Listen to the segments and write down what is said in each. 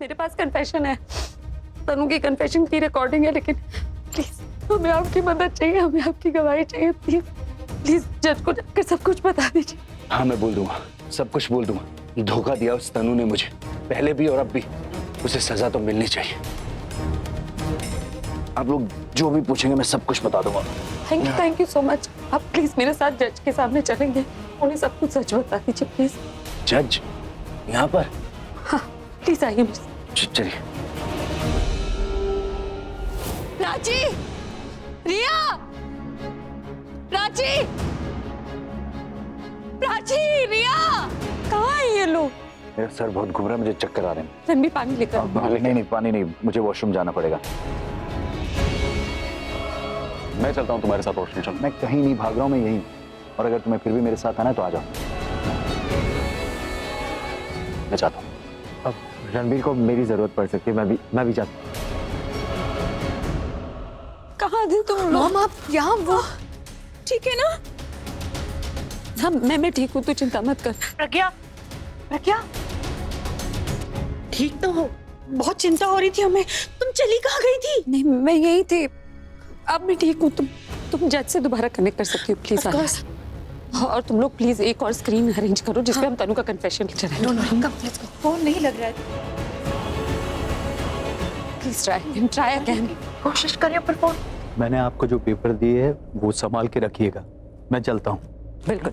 मेरे पास कन्फेशन है, तनु की कन्फेशन की रिकॉर्डिंग है, लेकिन प्लीज हमें आपकी मदद चाहिए, हमें आपकी गवाही चाहिए। प्लीज प्लीज जज को जाकर सब कुछ बता दीजिए। हाँ मैं बोल दूंगा, सब कुछ बोल दूंगा। धोखा दिया उस तनु ने मुझे, पहले भी और अब भी। उसे सजा तो मिलनी चाहिए। आप लोग जो भी पूछेंगे मैं सब कुछ बता दूंगा। Thank you so much. आप प्लीज मेरे साथ जज के सामने चलेंगे, उन्हें सब कुछ सच बता दीजिए प्लीज। जज यहाँ पर? हाँ प्लीज आइए मेरे साथ। चलिए। प्राची, रिया, प्राची, प्राची, रिया, कहाँ है ये लोग? मेरा सर बहुत घूम रहा है, मुझे चक्कर आ रहे हैं। रणबीर पानी लेकर। नहीं पानी नहीं, मुझे वॉशरूम जाना पड़ेगा। मैं चलता हूँ तुम्हारे साथ वॉशरूम। चल। मैं कहीं नहीं भाग रहा हूँ, मैं यहीं। और अगर तुम्हें फिर भी मेरे साथ आना है तो आ जाओ। मैं चाहता हूँ। अब रणबीर को मेरी जरूरत पड़ सकती है, मैं भी चाहता हूँ। कहाँ थे तुम लोग? आप यहाँ, वो ठीक है ना? हाँ मैं ठीक हूँ, तू चिंता मत कर। प्रज्ञा, प्रज्ञा ठीक तो हो? बहुत चिंता हो रही थी हमें, तुम चली कहाँ गई थी? नहीं मैं यही थी, अब मैं ठीक हूँ। तुम जज से दोबारा कनेक्ट कर सकती हो प्लीज। और तुम लोग प्लीज एक और स्क्रीन अरेंज करो जिसपे हम तनु का कन्फेशन चलाएं। फोन नहीं लग रहा है। Please try again. कोशिश करिए पर फोन। मैंने आपको जो पेपर दिए है वो संभाल के रखिएगा। मैं चलता हूँ। बिल्कुल।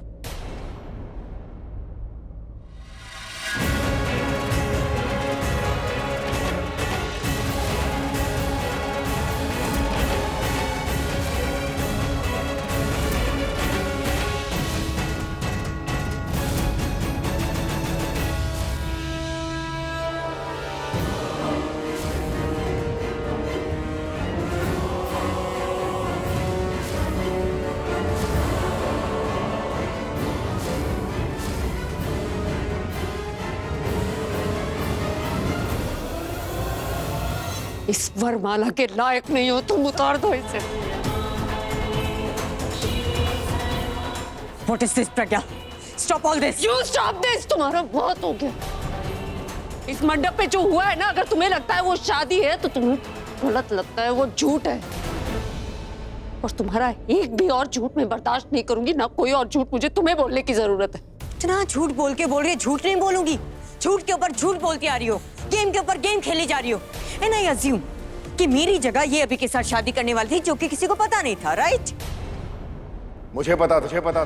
इस वरमाला के लायक नहीं हो तुम, उतार दो इसे। What is this, Pragya? Stop all this. You stop this, तुम्हारा बहुत हो गया। इस मंडप पे जो हुआ है ना, अगर तुम्हें लगता है वो शादी है तो तुम्हें गलत लगता है, वो झूठ है। और तुम्हारा एक भी और झूठ मैं बर्दाश्त नहीं करूंगी, ना कोई और झूठ मुझे तुम्हें बोलने की जरूरत है। इतना झूठ बोल के बोल रही है, झूठ नहीं बोलूंगी। झूठ के ऊपर झूठ बोलती आ रही हो, गेम के ऊपर गेम खेली जा रही हो। एंड आई अज्यूम कि मेरी जगह ये अभी के साथ शादी करने वाली थी, जो कि किसी को पता नहीं था, राइट? मुझे पता था।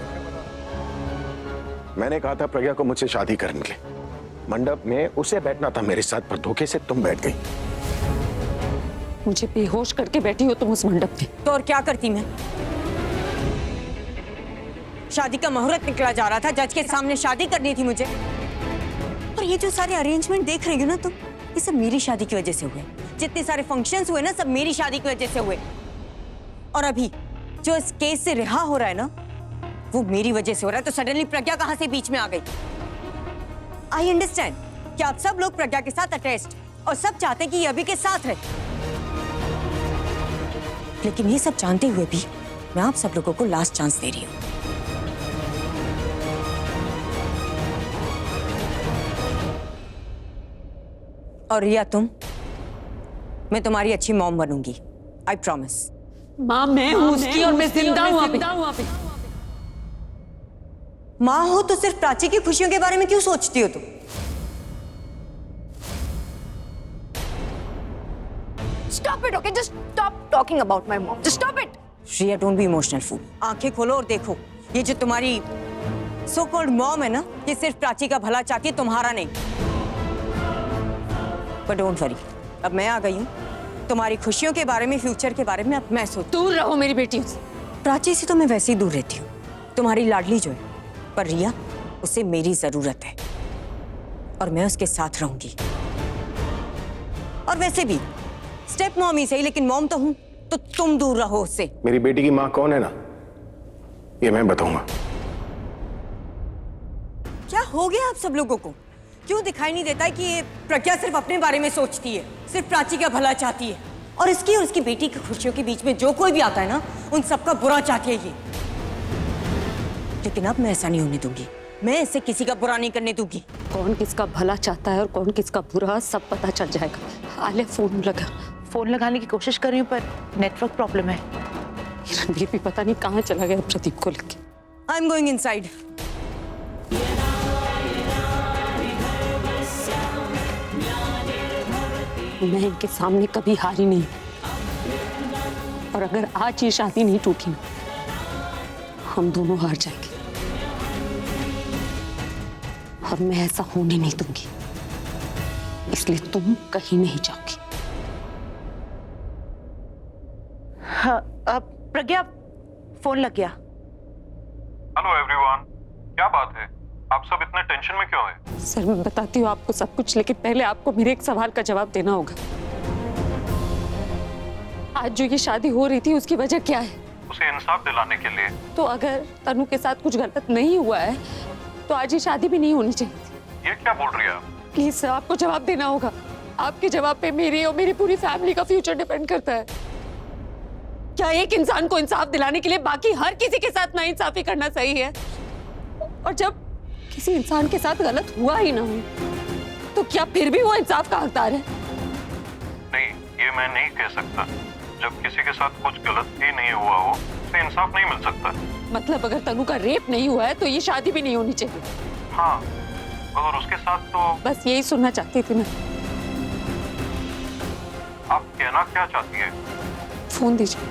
मैंने कहा था प्रज्ञा को मुझसे शादी करने के लिए। मंडप में उसे बैठना था मेरे साथ, पर धोखे से तुम बैठ गई। मुझे बेहोश करके बैठी हो तुम उस मंडप में। तो और क्या करती मैं? शादी का मुहूर्त निकला जा रहा था, जज के सामने शादी करनी थी मुझे। और ये जो सारे अरेंजमेंट देख रही हो ना तुम, ये सब मेरी शादी की वजह से हुए। जितने सारे फंक्शंस हुए ना, सब मेरी शादी की वजह से हुए। और अभी जो इस केस से रिहा हो रहा है ना, वो मेरी वजह से हो रहा है। तो सडनली प्रज्ञा कहां से बीच में आ गई? आई अंडरस्टैंड कि आप सब लोग प्रज्ञा के साथ अटैच्ड और सब चाहते हैं कि ये अभी के साथ रहे, लेकिन ये सब जानते हुए भी मैं आप सब लोगों को लास्ट चांस दे रही हूँ। और रिया, मैं तुम्हारी अच्छी मॉम बनूंगी, आई प्रॉमिस। माँ मैं हूँ उसकी और मैं जिंदा हूँ अभी। माँ हो तो सिर्फ प्राची की खुशियों के बारे में क्यों सोचती हो तुम? Stop it, okay? Just stop talking about my mom. Just stop it. Riya, don't be emotional fool. आंखें खोलो और देखो, ये जो तुम्हारी सो कॉल्ड मॉम है ना, ये सिर्फ प्राची का भला चाहती है, तुम्हारा नहीं। पर डोंट वरी, अब मैं आ गई हूँ। तुम्हारी खुशियों के बारे में, फ्यूचर के बारे में अब मैं सोच। दूर रहो मेरी बेटी से। प्राची से तो मैं वैसे ही दूर रहती हूँ, तुम्हारी लाडली जो है। पर रिया, उसे मेरी जरूरत है और मैं उसके साथ रहूंगी। और वैसे भी स्टेप मॉम ही सही, लेकिन मॉम तो हूं, तो तुम दूर रहो उससे। मेरी बेटी की माँ कौन है ना, ये मैं बताऊंगा। क्या हो गया आप सब लोगों को? क्यों दिखाई नहीं देता है कि ये प्रज्ञा सिर्फ अपने बारे में सोचती है, सिर्फ प्राची का भला चाहती है, और इसकी और उसकी बेटी की खुशियों के बीच में जो कोई भी आता है ना, उन सबका बुरा चाहती है ये। लेकिन अब मैं ऐसा नहीं होने दूंगी। मैं इससे किसी का बुरा नहीं करने दूंगी। कौन किसका भला चाहता है और कौन किसका बुरा, सब पता चल जाएगा। आलिया फोन लगा। फोन लगाने की कोशिश कर रही हूँ पर नेटवर्क प्रॉब्लम है। रणवीर भी पता नहीं कहाँ चला गया प्रदीप को लेके। I am going inside. मैं इनके सामने कभी हारी नहीं, और अगर आज ये शादी नहीं टूटी ना, हम दोनों हार जाएंगे। और मैं ऐसा होने नहीं दूंगी, इसलिए तुम कहीं नहीं जाओगी। हाँ, प्रज्ञा, फोन लग गया। हेलो एवरीवन, क्या बात है? आप सब इतने टेंशन में क्यों हैं? सर मैं बताती हूँ आपको सब कुछ, लेकिन पहले आपको मेरे एक सवाल का जवाब देना होगा। आज जो ये शादी हो रही थी उसकी वजह क्या है? उसे इंसाफ दिलाने के लिए। तो अगर तनु के साथ कुछ गलत नहीं हुआ है तो आज ये शादी भी नहीं होनी चाहिए थी। ये क्या बोल रही है आप? प्लीज सर, आपको जवाब देना होगा। आपके जवाब पे मेरी और मेरी पूरी फैमिली का फ्यूचर डिपेंड करता है। क्या एक इंसान को इंसाफ दिलाने के लिए बाकी हर किसी के साथ नाइंसाफी करना सही है? और जब किसी इंसान के साथ गलत हुआ ही ना हो तो क्या फिर भी वो इंसाफ का हकदार है? नहीं, ये मैं नहीं कह सकता। जब किसी के साथ कुछ गलत ही नहीं हुआ हो तो इंसाफ नहीं मिल सकता। मतलब अगर तनु का रेप नहीं हुआ है तो ये शादी भी नहीं होनी चाहिए। हाँ, अगर उसके साथ तो। बस यही सुनना चाहती थी मैं। आप कहना क्या चाहती है? फोन दीजिए।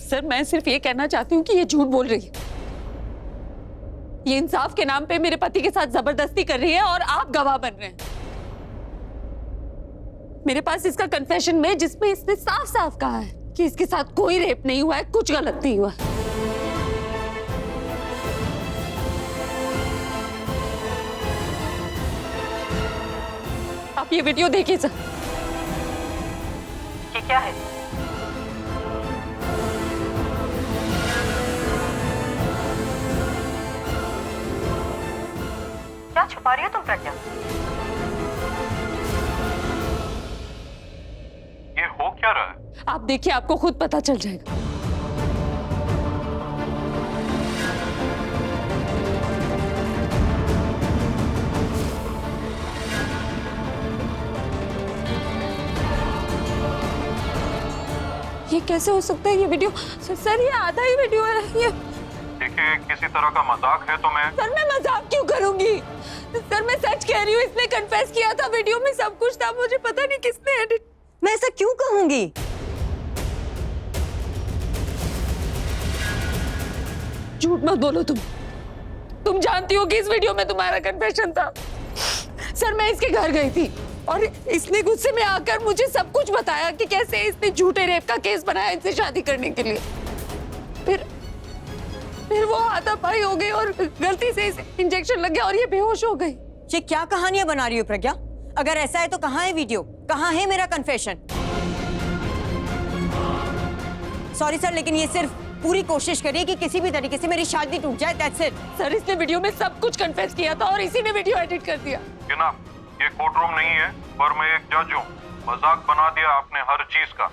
सर मैं सिर्फ ये कहना चाहती हूँ कि ये झूठ बोल रही है। ये इंसाफ के नाम पे मेरे पति के साथ जबरदस्ती कर रही है और आप गवाह बन रहे हैं। मेरे पास इसका कन्फेशन है जिसमें इसने साफ साफ कहा है कि इसके साथ कोई रेप नहीं हुआ है, कुछ गलत नहीं हुआ। आप ये वीडियो देखिए सर। ये क्या है? क्या छुपा रही हो तुम प्रज्ञा? ये हो क्या रहा है? आप देखिए, आपको खुद पता चल जाएगा। ये कैसे हो सकता है? ये वीडियो सर, ये आधा ही वीडियो है। ये देखिए, किसी तरह का मजाक है तो मैं। सर मैं मजाक क्यों करूंगी? सर मैं सच कह रही हूँ, इसने कन्फेस किया था, वीडियो में सब कुछ था। मुझे पता नहीं किसने एडिट। मैं ऐसा क्यों कहूंगी? झूठ मत बोलो। तुम जानती हो कि इस वीडियो में तुम्हारा कन्फेशन था। सर मैं इसके घर गई थी और इसने गुस्से में आकर मुझे सब कुछ बताया कि कैसे इसने झूठे रेप का केस बनाया इनसे शादी करने के लिए। फिर वो हाथापाई हो गई और गलती से इसे इंजेक्शन लग गया और ये बेहोश हो गई। ये क्या कहानियां बना रही हो प्रज्ञा? अगर ऐसा है तो कहाँ है वीडियो? कहाँ है मेरा कन्फेशन? सॉरी सर, लेकिन ये सिर्फ पूरी कोशिश करिए कि किसी भी तरीके से मेरी शादी टूट जाए। That's it. सर इसने वीडियो में सब कुछ कन्फेस किया था और इसी ने वीडियो एडिट कर दिया। ना, ये कोर्ट रूम नहीं है और मैं एक जज हूँ। मजाक बना दिया आपने हर चीज का।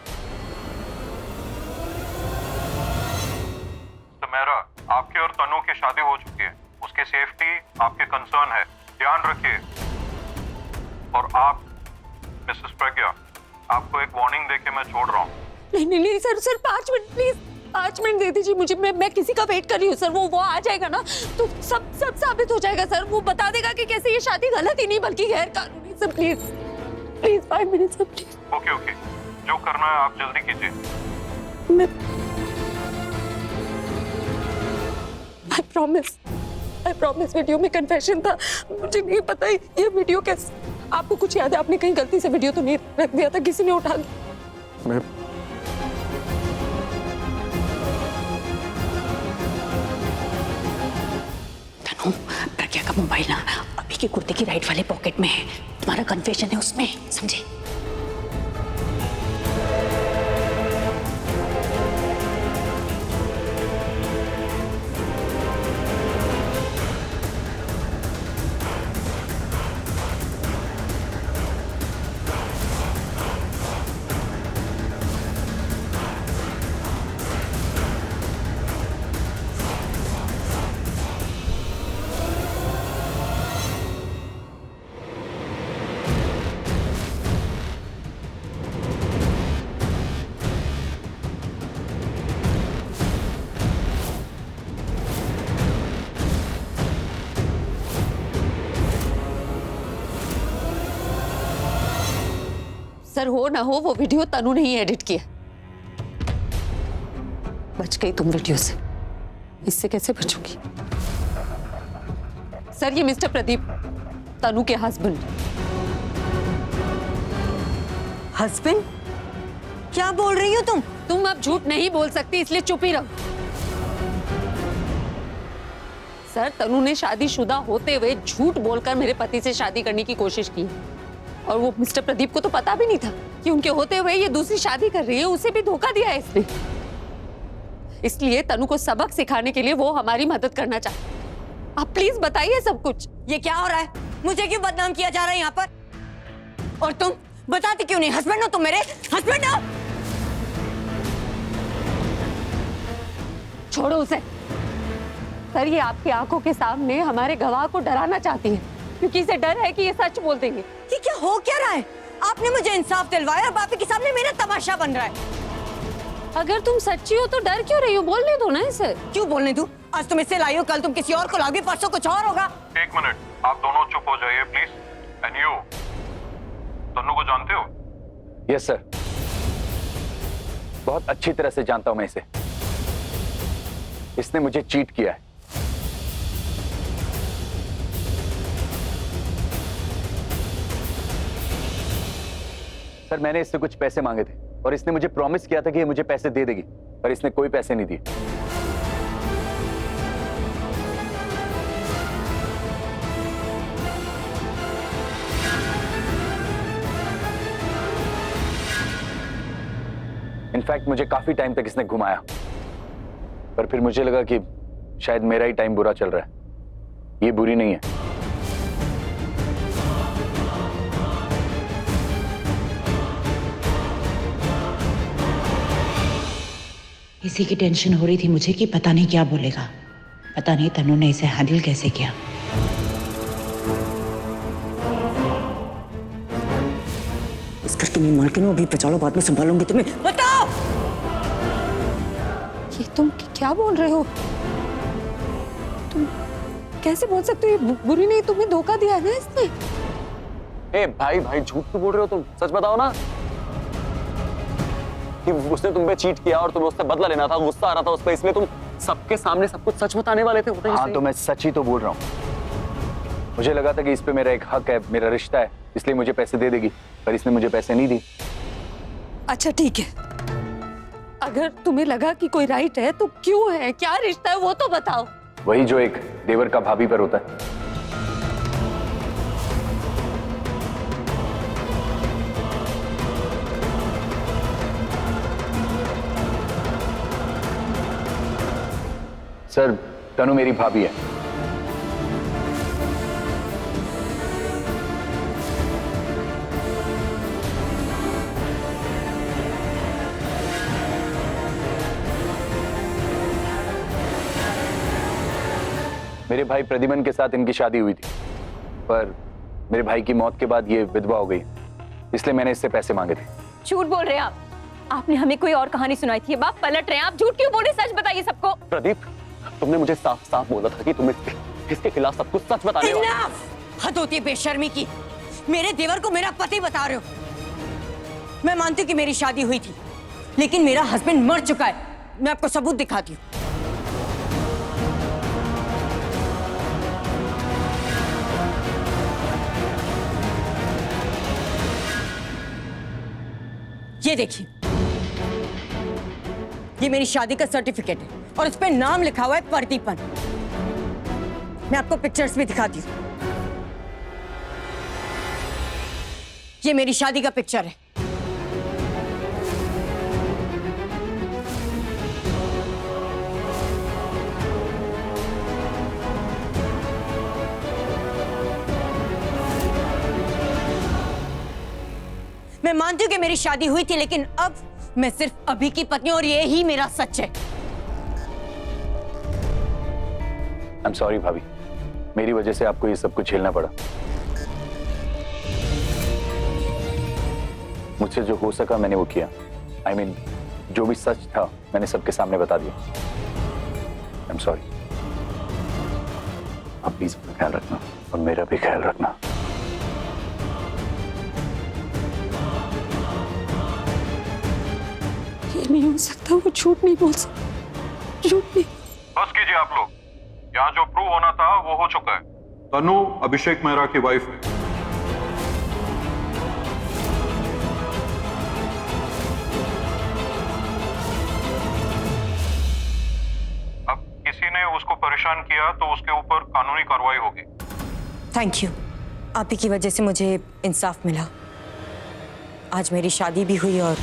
सुमेरा, आपके और तनु की शादी हो चुकी है। उसकी सेफ्टी आपके कंसर्न है, ध्यान रखिए। और आप मिसेस प्रज्ञा, आपको एक वार्निंग देके मैं छोड़ रहा हूँ। नहीं सर 5 मिनट प्लीज, 5 मिनट दे दीजिए मुझे। मैं किसी का वेट कर रही हूँ सर। वो आ जाएगा ना तो सब साबित हो जाएगा सर। वो बता देगा कि कैसे ये शादी गलत ही नहीं बल्कि गैर कानूनी। Sir please 5 minute sir please. Okay, जो करना है आप जल्दी कीजिए। मैं I promise वीडियो में कन्फेशन था। मुझे नहीं पता ये वीडियो कैसे। आपको कुछ याद है? आपने कहीं गलती से वीडियो तो नहीं रख दिया था? किसी ने उठा दिया? मैं तनु, प्रज्ञा का मोबाइल ना अभी के कुर्ते की राइट वाले पॉकेट में है। तुम्हारा कन्फेशन है उसमें, समझे? आंसर हो ना हो, वो वीडियो तनु ने ही एडिट किया। बच गई तुम वीडियो से, इससे कैसे बचोगी? सर, ये मिस्टर प्रदीप, तनु के हस्बैंड। हस्बैंड? क्या बोल रही हो तुम? तुम अब झूठ नहीं बोल सकती, इसलिए चुप ही रहो। सर, तनु ने शादीशुदा होते हुए झूठ बोलकर मेरे पति से शादी करने की कोशिश की, और वो मिस्टर प्रदीप को तो पता भी नहीं था कि उनके होते हुए ये दूसरी शादी कर रही है। उसे भी धोखा दिया है इसने। इसलिए तनु को सबक सिखाने के लिए वो हमारी मदद करना चाहता है। आप प्लीज बताइए सब कुछ। ये क्या हो रहा है? मुझे क्यों बदनाम किया जा रहा है यहाँ पर? और तुम बताती क्यों नहीं? हस्बैंड हो तुम मेरे, हस्बैंड हो। छोड़ो उसे। सर, ये आपकी आंखों के सामने हमारे गवाह को डराना चाहती है, क्योंकि इसे डर है कि ये सच बोल देंगे। ये क्या हो क्या रहा है? आपने मुझे इंसाफ दिलवाया और बापी के सामने मेरा तमाशा बन रहा है। अगर तुम सच्ची हो तो डर क्यों रही हो? बोलने दो ना इसे। क्यों बोलने दूं? आज तुम इससे लाई हो, कल तुम किसी और को लाओगी, परसों कुछ और होगा। एक मिनट, आप दोनों चुप हो जाइए प्लीज। एंड यू, तन्नू को जानते हो? यस सर, बहुत अच्छी तरह से जानता हूं मैं इसे। इसने मुझे चीट किया है। सर, मैंने इससे कुछ पैसे मांगे थे और इसने मुझे प्रॉमिस किया था कि ये मुझे पैसे दे देगी, पर इसने कोई पैसे नहीं दिए। इनफैक्ट मुझे काफी टाइम तक इसने घुमाया, पर फिर मुझे लगा कि शायद मेरा ही टाइम बुरा चल रहा है। ये बुरी नहीं है। इसी की टेंशन हो रही थी मुझे कि पता नहीं क्या बोलेगा, पता नहीं तनु ने इसे हैंडल कैसे किया। इसका तुम्हें मालकिन हो, अभी बचा लो, बाद में संभालूंगी तुम्हें। बताओ। ये तुम क्या बोल रहे हो? तुम कैसे बोल सकते हो? ये बुरी नहीं, तुम्हें धोखा दिया है ना इसने। ए भाई भाई, झूठ क्यों बोल रहे हो तुम? सच बताओ ना कि उसने तुम पे चीट किया और तुम्हें उससे बदला लेना था, गुस्सा आ रहा था उस पर, इसलिए तुम सबके सामने सब कुछ सच बताने वाले थे। हाँ, तो मैं सच ही तो बोल रहा हूँ। मुझे लगा था कि इस पे मेरा एक हक है, मेरा रिश्ता है, इसलिए मुझे पैसे दे देगी, पर इसने मुझे पैसे नहीं दिए। अच्छा ठीक है, अगर तुम्हें लगा कि कोई राइट है तो क्यों है? क्या रिश्ता है वो तो बताओ। वही जो एक देवर का भाभी पर होता है। सर, तनु मेरी भाभी है। मेरे भाई प्रद्युमन के साथ इनकी शादी हुई थी, पर मेरे भाई की मौत के बाद ये विधवा हो गई, इसलिए मैंने इससे पैसे मांगे थे। झूठ बोल रहे हैं आप। आपने हमें कोई और कहानी सुनाई थी, बाप पलट रहे हैं। आप झूठ क्यों बोल रहे? सच बताइए सबको। प्रदीप, तुमने मुझे साफ साफ बोला था कि तुम इसके खिलाफ सब कुछ सच बताने वाले हो। हद होती है बेशर्मी की। मेरे देवर को मेरा पति बता रहे हो। मैं मानती हूँ कि मेरी शादी हुई थी, लेकिन मेरा हस्बैंड मर चुका है। मैं आपको सबूत दिखाती हूँ। ये देखिए, ये मेरी शादी का सर्टिफिकेट है और इस पे नाम लिखा हुआ है प्रदीपन। मैं आपको पिक्चर्स भी दिखाती हूँ। ये मेरी शादी का पिक्चर है। मैं मानती हूँ कि मेरी शादी हुई थी, लेकिन अब मैं सिर्फ अभी की पत्नी हूं और ये ही मेरा सच है। I'm sorry भाभी, मेरी वजह से आपको ये सब कुछ झेलना पड़ा। मुझसे जो हो सका मैंने वो किया। I mean, जो भी सच था मैंने सबके सामने बता दिया। I'm sorry। आप प्लीज अपना ख्याल रखना और मेरा भी ख्याल रखना। नहीं हो सकता, वो झूठ नहीं बोल सकता, झूठ नहीं। बस कीजिए आप लोग, यहाँ जो प्रूव होना था वो हो चुका है। तनु अभिषेक मेहरा की वाइफ है। अब किसी ने उसको परेशान किया तो उसके ऊपर कानूनी कार्रवाई होगी। थैंक यू, आप ही की वजह से मुझे इंसाफ मिला। आज मेरी शादी भी हुई और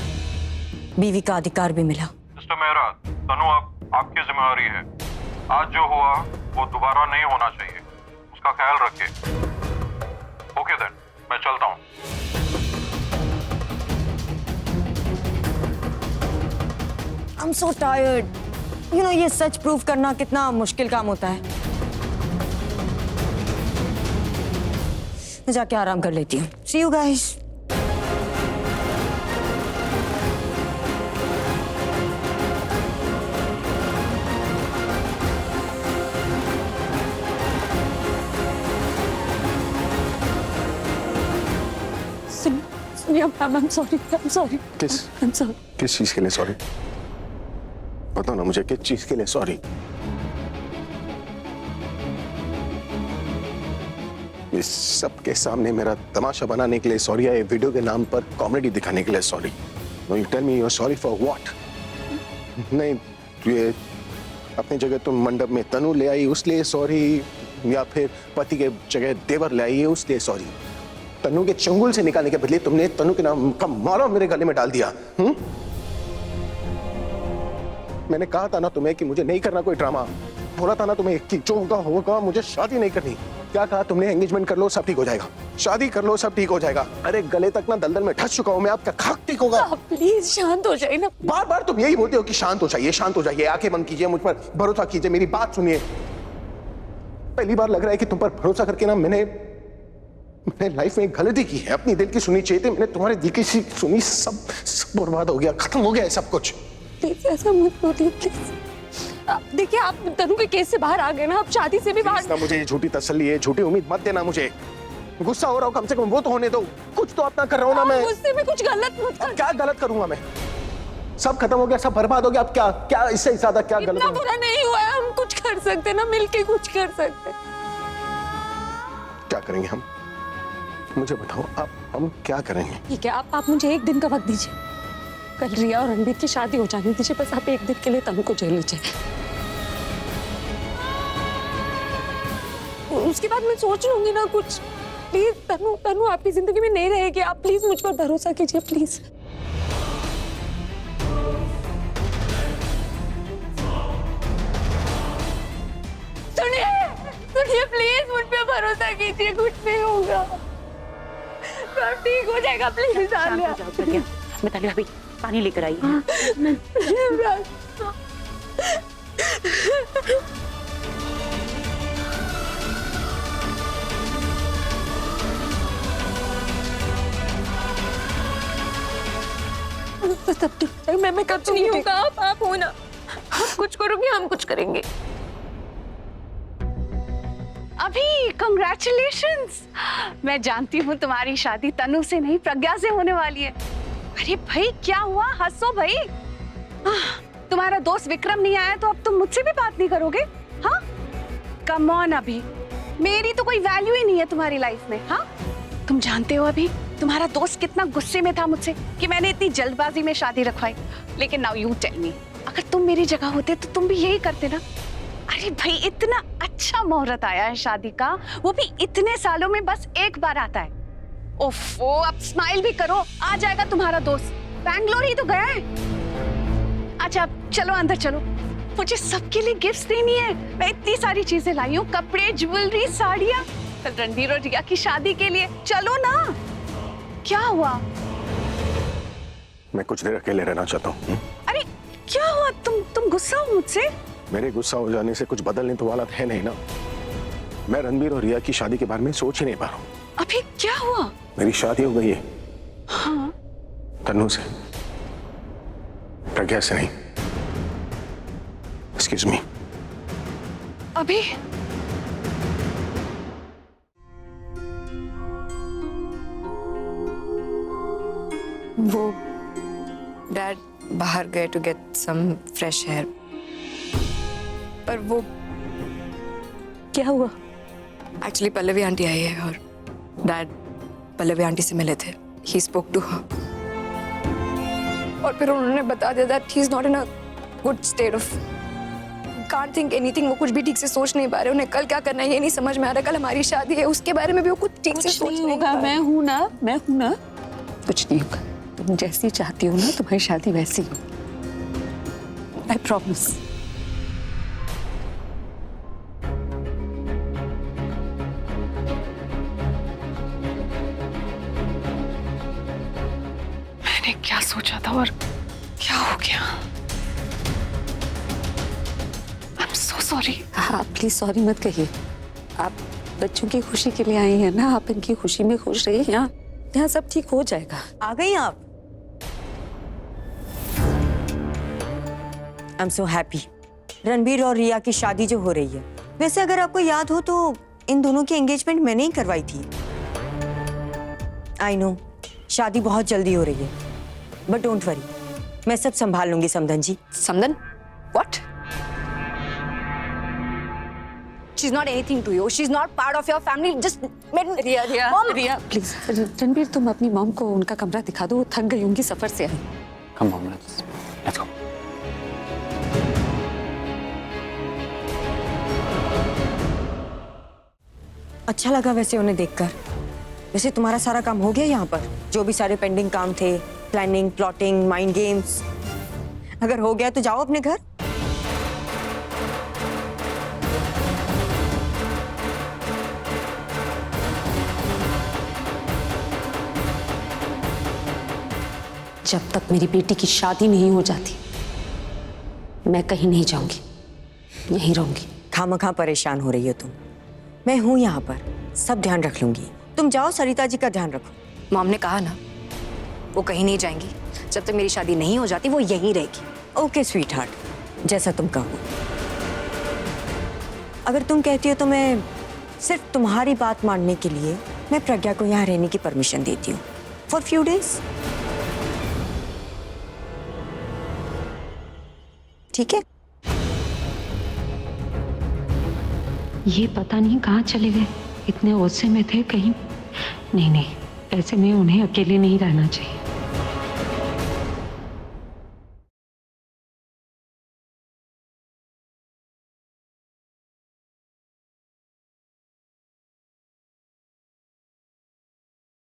बीवी का अधिकार भी मिला। मिस्टर मेहरा, तनु अब आपकी जिम्मेदारी है। आज जो हुआ वो दोबारा नहीं होना चाहिए, उसका ख्याल रखिए। ओके देन, मैं चलता हूँ। I'm so tired. You know, ये सच प्रूव करना कितना मुश्किल काम होता है। मैं जाके आराम कर लेती हूँ। See you guys. सुनिए ma'am, I'm sorry, I'm sorry. I'm sorry. किस चीज के लिए सॉरी? बताओ ना मुझे, किस चीज के लिए सॉरी? इस सबके सामने मेरा तमाशा बनाने के लिए सॉरी, या ये वीडियो के नाम पर कॉमेडी दिखाने के लिए sorry? No, you tell me, you are sorry for what? नहीं, ये अपनी जगह तुम मंडप में तनु ले आई उसलिए सॉरी, या फिर पति के जगह देवर ले आई उसलिए सॉरी? तनु के चंगुल से निकालने के बदले तुमने तनु के नाम का माला मेरे गले में डाल दिया। मैंने कहा था ना तुम्हें कि मुझे नहीं करना कोई ड्रामा। बोला था ना तुम्हें कि जो होगा होगा, मुझे शादी नहीं करनी। क्या कहा तुमने? एंगेजमेंट कर लो सब ठीक हो जाएगा, शादी कर लो सब ठीक हो जाएगा। अरे गले तक ना दलदल में ठस चुका हूं मैं, आपका खाक ठीक होगा। प्लीज शांत हो जाइए ना। बार बार तुम यही बोलते हो कि शांत हो जाइए, शांत हो जाइए, आंखें बंद कीजिए, मुझ पर भरोसा कीजिए, मेरी बात सुनिए। पहली बार लग रहा है कि तुम पर भरोसा करके ना मैंने लाइफ में एक गलती की है। अपनी दिल की सुनी चाहिए थी, मैंने तुम्हारे दिल की सुनी, सब बर्बाद हो गया, खत्म हो गया है सब कुछ। प्लीज ऐसा मत बोलिए, प्लीज। देखिए, आप तनु के केस से बाहर आ गए ना, आप शादी से भी बाहर। ना मुझे ये झूठी तसल्ली है, झूठी उम्मीद मत देना मुझे। गुस्सा हो रहा हूँ, कम से कम वो तो होने दो। कुछ तो अपना कर रहा हूँ ना मैं। गुस्से में कुछ गलत मत कर। क्या गलत करूंगा मैं? सब खत्म हो गया, सब बर्बाद हो गया, अब क्या क्या इससे ज्यादा क्या गलत? इतना बुरा नहीं हुआ है, हम कुछ कर सकते ना, मिलके कुछ कर सकते। क्या करेंगे हम? मुझे बताओ, आप हम क्या करेंगे? ठीक है, आप मुझे एक दिन का वक्त दीजिए। कल रिया और रणबीर की शादी हो जाने दीजिए, बस आप एक दिन के लिए तनु को झेल लीजिए। उसके बाद मैं सोच लूंगी ना कुछ। प्लीज तनु आपकी जिंदगी में नहीं रहेगी, आप प्लीज मुझ पर भरोसा कीजिए, प्लीज। सुनिए प्लीज, मुझ पे भरोसा कीजिए, कुछ नहीं होगा, सब ठीक हो जाएगा, प्लीज। मिताली भाभी पानी लेकर आई। मैं कब से नहीं होगा, आप हो ना, आप कुछ करोगे, हम कुछ करेंगे। अभी कंग्रेचुलेशंस, मैं जानती हूँ तुम्हारी शादी तनु से नहीं प्रज्ञा से होने वाली है। अरे भाई क्या हुआ, हंसो भाई। तुम्हारा दोस्त विक्रम नहीं आया तो अब तुम मुझसे भी बात नहीं करोगे? हाँ कम ऑन, अभी मेरी तो कोई वैल्यू ही नहीं है तुम्हारी लाइफ में। हाँ तुम जानते हो अभी तुम्हारा दोस्त कितना गुस्से में था मुझसे कि मैंने इतनी जल्दबाजी में शादी रखवाई। लेकिन नाउ यू टेल मी, अगर तुम मेरी जगह होते तो तुम भी यही करते ना? अरे भाई इतना अच्छा मुहूर्त आया है शादी का, वो भी इतने सालों में बस एक बार आता है। ओफो, अब स्माइल भी करो, आ जाएगा तुम्हारा दोस्त, बैंगलोर ही तो गया है। अच्छा अब चलो अंदर चलो, मुझे सबके लिए गिफ्ट्स देनी है। मैं इतनी सारी चीजें लाई हूँ, कपड़े, ज्वेलरी, साड़ियाँ, कल रणबीर और रिया की शादी के लिए। चलो ना। क्या हुआ? मैं कुछ देर अकेले रहना चाहता हूँ। अरे क्या हुआ, तुम गुस्सा हो मुझसे? मेरे गुस्सा हो जाने से कुछ बदलने तो वाला है नहीं ना। मैं रणबीर और रिया की शादी के बारे में सोच ही नहीं पा रहा हूँ। अभी क्या हुआ? मेरी शादी हो गई है। हाँ तन्नू से, प्रज्ञा से नहीं। Excuse me. अभी वो डैड बाहर गए to get some fresh air, पर वो क्या हुआ? एक्चुअली पल्लवी आंटी आई है और डैड पल्लवी आंटी से मिले थे. ही स्पोक टू हर और फिर उन्होंने बता दिया that he is not in a good state of, can't think anything. वो कुछ भी ठीक से सोच नहीं पा रहे. उन्हें कल क्या करना है ये नहीं समझ में आ रहा. कल हमारी शादी है, उसके बारे में भी वो कुछ ठीक से सोच नहीं होगा. पा रहे. मैं हूं ना. कुछ नहीं होगा. तुम जैसी चाहती हो ना तुम्हारी शादी वैसी हो. I promise. मैंने क्या सोचा था और क्या हो गया? I am so sorry. आप प्लीज सॉरी मत कहिए. आप बच्चों की खुशी के लिए आई हैं ना. आप इनकी खुशी में खुश रहिए. यहाँ सब ठीक हो जाएगा. आ गई आप? I am so happy. Ranbir और रिया की शादी जो हो रही है, वैसे अगर आपको याद हो तो इन दोनों की एंगेजमेंट मैंने ही करवाई थी. आई नो शादी बहुत जल्दी हो रही है, बट डोंट वरी, मैं सब संभाल लूंगी समधन जी. समदन, what? She's not anything to you. She's not part of your family. Just Riya please. Ranbir तुम अपनी मॉम को उनका कमरा दिखा दो. वो थक गई होंगी सफर से आई. Come on, let's go. अच्छा लगा वैसे उन्हें देखकर. वैसे तुम्हारा सारा काम हो गया यहाँ पर? जो भी सारे पेंडिंग काम थे, प्लानिंग, प्लॉटिंग, माइंड गेम्स, अगर हो गया तो जाओ अपने घर. जब तक मेरी बेटी की शादी नहीं हो जाती मैं कहीं नहीं जाऊंगी. यहीं रहूंगी. खामखा परेशान हो रही हो तुम. मैं हूं यहाँ पर, सब ध्यान रख लूंगी. तुम जाओ, सरिता जी का ध्यान रखो. मॉम ने कहा ना वो कहीं नहीं जाएंगी. जब तक मेरी शादी नहीं हो जाती वो यहीं रहेगी. ओके स्वीट हार्ट, जैसा तुम कहो. अगर तुम कहती हो तो मैं सिर्फ तुम्हारी बात मानने के लिए मैं प्रज्ञा को यहाँ रहने की परमिशन देती हूँ फॉर फ्यू डेज. ठीक है? ये पता नहीं कहाँ चले गए. इतने गुस्से में थे कहीं. नहीं, ऐसे में उन्हें अकेले नहीं रहना चाहिए.